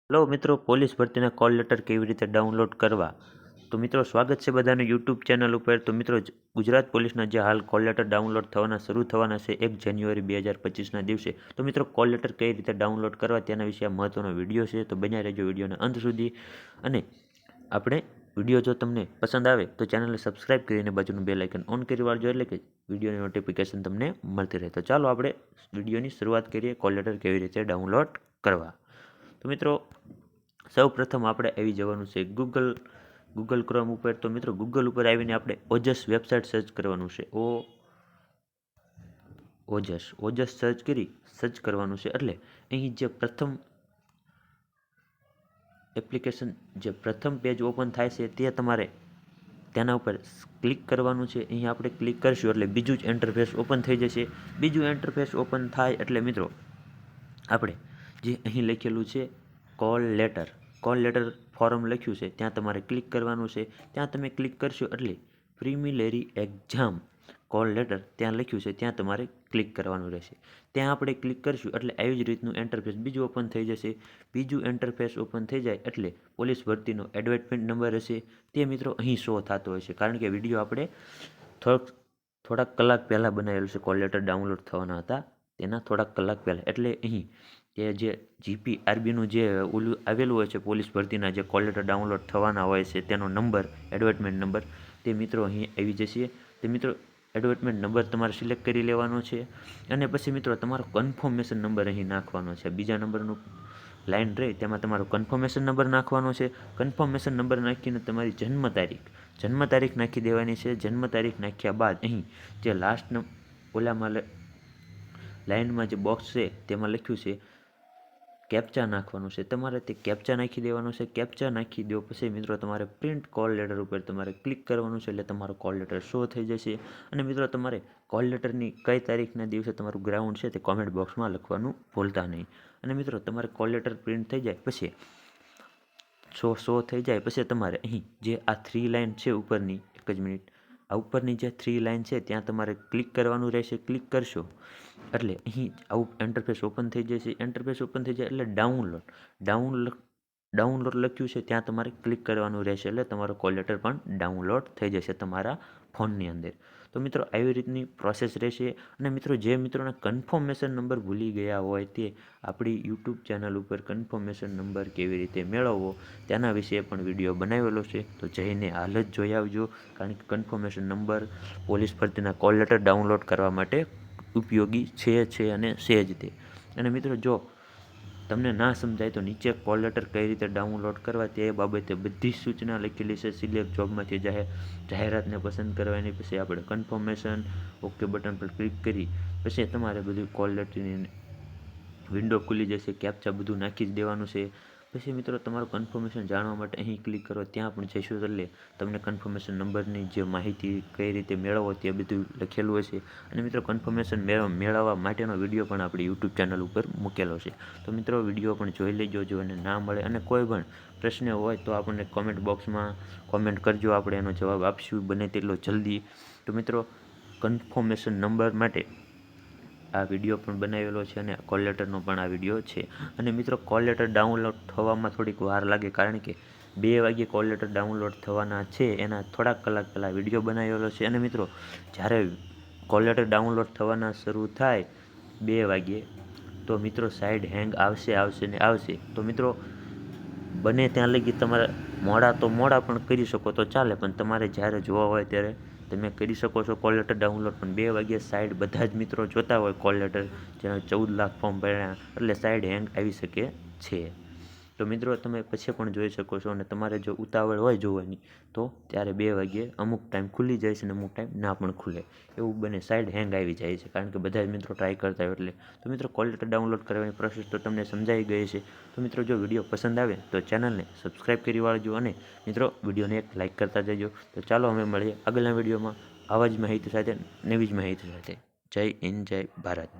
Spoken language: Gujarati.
હેલો મિત્રો, પોલીસ ભરતીના કોલ લેટર કેવી રીતે ડાઉનલોડ કરવા? તો મિત્રો, સ્વાગત છે બધાનું યુટ્યુબ ચેનલ ઉપર. તો મિત્રો, ગુજરાત પોલીસના જે હાલ કોલ લેટર ડાઉનલોડ શરૂ થવાના છે 1 જાન્યુઆરી 2025ના દિવસે. તો મિત્રો, કોલ લેટર કઈ રીતે ડાઉનલોડ કરવા તેના વિશે આ મહત્વનો વિડીયો છે. તો બન્યા રહેજો વિડીયોના અંત સુધી. અને આપણે વિડીયો જો તમને પસંદ આવે તો ચેનલને સબસ્ક્રાઇબ કરીને બાજુનું બેલ આઇકન ઓન કરી વાળજો, એટલે કે વિડીયોની નોટિફિકેશન તમને મળતી રહે. તો ચાલો આપણે વિડીયોની શરૂઆત કરીએ. કોલ લેટર કેવી રીતે ડાઉનલોડ કરવા? તો મિત્રો, સૌ પ્રથમ આપણે આવી જવાનું છે ગૂગલ ક્રોમ ઉપર. તો મિત્રો, ગૂગલ ઉપર આવીને આપણે ઓજસ વેબસાઇટ સર્ચ કરવાનું છે. ઓજસ સર્ચ કરવાનું છે. એટલે અહીં જે પ્રથમ પેજ ઓપન થાય છે તે તમારે તેના ઉપર ક્લિક કરવાનું છે. અહીં આપણે ક્લિક કરશું એટલે બીજું જ ઇન્ટરફેસ ઓપન થઈ જશે. બીજું ઇન્ટરફેસ ઓપન થાય એટલે મિત્રો, આપણે જે અહીં લખેલું છે કોલ લેટર ફોર્મ લખ્યું છે ત્યાં તમારે ક્લિક કરવાનું છે. ત્યાં તમે ક્લિક કરશો એટલે પ્રિલિમિનરી એક્ઝામ કોલ લેટર ત્યાં લખ્યું છે ત્યાં તમારે ક્લિક કરવાનું રહેશે. ત્યાં આપણે ક્લિક કરશું એટલે આવી જ રીતનું ઇન્ટરફેસ બીજું ઓપન થઈ જશે. બીજું ઇન્ટરફેસ ઓપન થઈ જાય એટલે પોલીસ ભરતીનો એડવર્ટાઇઝમેન્ટ નંબર હશે તે મિત્રો અહીં શો થતો હશે, કારણ કે વિડીયો આપણે થોડાક કલાક પહેલાં બનાવેલું છે. કોલ લેટર ડાઉનલોડ થવાના હતા તેના થોડાક કલાક પહેલાં. એટલે અહીં તે જે GPRBનું જે ઓલું આવેલું હોય છે પોલીસ ભરતીના જે કોલ લેટર ડાઉનલોડ થવાના હોય છે તેનો નંબર, એડવર્ટાઇઝમેન્ટ નંબર, તે મિત્રો અહીં આવી જશે. તે મિત્રો, એડવર્ટાઇઝમેન્ટ નંબર તમારે સિલેક્ટ કરી લેવાનો છે. અને પછી મિત્રો, તમારો કન્ફર્મેશન નંબર અહીં નાખવાનો છે. બીજા નંબરનું લાઈન રહે તેમાં તમારો કન્ફર્મેશન નંબર નાખવાનો છે. કન્ફર્મેશન નંબર નાખીને તમારી જન્મ તારીખ નાખી દેવાની છે. જન્મ તારીખ નાખ્યા બાદ અહીં જે લાસ્ટ ઓલામાં લાઈનમાં જે બોક્સ છે તેમાં લખ્યું છે કેપ્ચા નાખવાનું છે. તમારે તે કેપ્ચા નાખી દેવાનું છે. કેપ્ચા નાખી દો પછી મિત્રો, તમારે પ્રિન્ટ કોલ લેટર ઉપર તમારે ક્લિક કરવાનું છે. એટલે તમારો કોલ લેટર શો થઈ જશે. અને મિત્રો, તમારે કોલ લેટરની કઈ તારીખના દિવસે તમારું ગ્રાઉન્ડ છે તે કોમેન્ટ બોક્સમાં લખવાનું ભૂલતા નહીં. અને મિત્રો, તમારે કોલ લેટર પ્રિન્ટ થઈ જાય પછી શો થઈ જાય પછી તમારે અહીં જે આ 3 લાઈન છે ઉપરની, એક જ મિનિટ, આ ઉપરની જે 3 લાઈન છે ત્યાં તમારે ક્લિક કરવાનું રહેશે. ક્લિક કરશો એટલે અહીં આવું ઇન્ટરફેસ ઓપન થઈ જશે. ઇન્ટરફેસ ઓપન થઈ જાય એટલે ડાઉનલોડ લખ્યું છે ત્યાં તમારે ક્લિક કરવાનું રહેશે. એટલે તમારો કોલ લેટર પણ ડાઉનલોડ થઈ જશે તમારા ફોનની અંદર. તો મિત્રો, આવી રીતની પ્રોસેસ રહેશે. અને મિત્રો, જે મિત્રોને કન્ફર્મેશન નંબર ભૂલી ગયા હોય તે આપણી યુટ્યુબ ચેનલ ઉપર કન્ફર્મેશન નંબર કેવી રીતે મેળવવો તેના વિશે પણ વિડીયો બનાવેલો છે. તો જઈને હાલ જ જોઈ આવજો, કારણ કે કન્ફર્મેશન નંબર પોલીસ ભરતીના કોલ લેટર ડાઉનલોડ કરવા માટે ઉપયોગી છે અને છે જ તે. અને મિત્રો, જો તમને ના સમજાય તો નીચે કોલ લેટર કઈ રીતે ડાઉનલોડ કરવા તે બાબતે બધી સૂચના લખેલી છે. સિલેક્ટ જોબમાંથી જાહેરાતને પસંદ કરવાની, પછી આપણે કન્ફર્મેશન ઓકે બટન પર ક્લિક કરી પછી તમારે બધું કોલ લેટરની વિન્ડો ખુલી જશે. કેપ્ચા બધું નાખી જ દેવાનું છે. પછી મિત્રો, તમારું કન્ફર્મેશન જાણવા માટે અહીં ક્લિક કરો, ત્યાં પણ જઈશું એટલે તમને કન્ફર્મેશન નંબરની જે માહિતી કઈ રીતે મેળવવો તે બધું લખેલું હશે. અને મિત્રો, કન્ફર્મેશન મેળવવા માટેનો વિડીયો પણ આપણી યુટ્યુબ ચેનલ ઉપર મૂકેલો છે. તો મિત્રો, વિડીયો પણ જોઈ લેજો. જો એને ના મળે અને કોઈ પણ પ્રશ્ન હોય તો આપણને કોમેન્ટ બોક્સમાં કોમેન્ટ કરજો, આપણે એનો જવાબ આપશું બને તેટલો જલ્દી. તો મિત્રો, કન્ફર્મેશન નંબર માટે આ વિડીયો પણ બનાવેલો છે અને કોલ લેટરનો પણ આ વિડીયો છે. અને મિત્રો, કોલ લેટર ડાઉનલોડ થવામાં થોડીક વાર લાગે, કારણ કે 2 વાગ્યે કોલ લેટર ડાઉનલોડ થવાના છે. એના થોડાક કલાક પહેલાં વિડીયો બનાવેલો છે. અને મિત્રો, જ્યારે કોલ લેટર ડાઉનલોડ થવાના શરૂ થાય 2 વાગ્યે તો મિત્રો, સાઈડ હેંગ આવશે. તો મિત્રો, બને ત્યાં લગી તમારે મોડા પણ કરી શકો તો ચાલે, પણ તમારે જ્યારે જોવા હોય ત્યારે તમે કરી શકો છો કોલ લેટર ડાઉનલોડ. પણ 2 વાગ્યે સાઈડ બધા જ મિત્રો જોતા હોય કોલ લેટર, જેના 14 લાખ ફોર્મ ભર્યા, એટલે સાઈડ હેંગ આવી શકે છે. તો મિત્રો, તમે પછી પણ જોઈ શકો છો. અને તમારે જો ઉતાવળ હોય જોવાની તો ત્યારે 2 વાગ્યે અમુક ટાઈમ ખુલી જાય છે અને અમુક ટાઈમ ના પણ ખુલે, એવું બને, સાઈડ હેંગ આવી જાય છે, કારણ કે બધા જ મિત્રો ટ્રાય કરતા હોય એટલે. તો મિત્રો, કોલ લેટર ડાઉનલોડ કરવાની પ્રોસેસ તો તમને સમજાઈ ગઈ છે. તો મિત્રો, જો વિડીયો પસંદ આવે તો ચેનલને સબસ્ક્રાઈબ કરી વાળજો અને મિત્રો, વિડીયોને એક લાઇક કરતા જજો. તો ચાલો અમે મળીએ આગળના વિડીયોમાં આવા જ માહિતી સાથે, નવી જ માહિતી સાથે. જય હિન્દ, જય ભારત.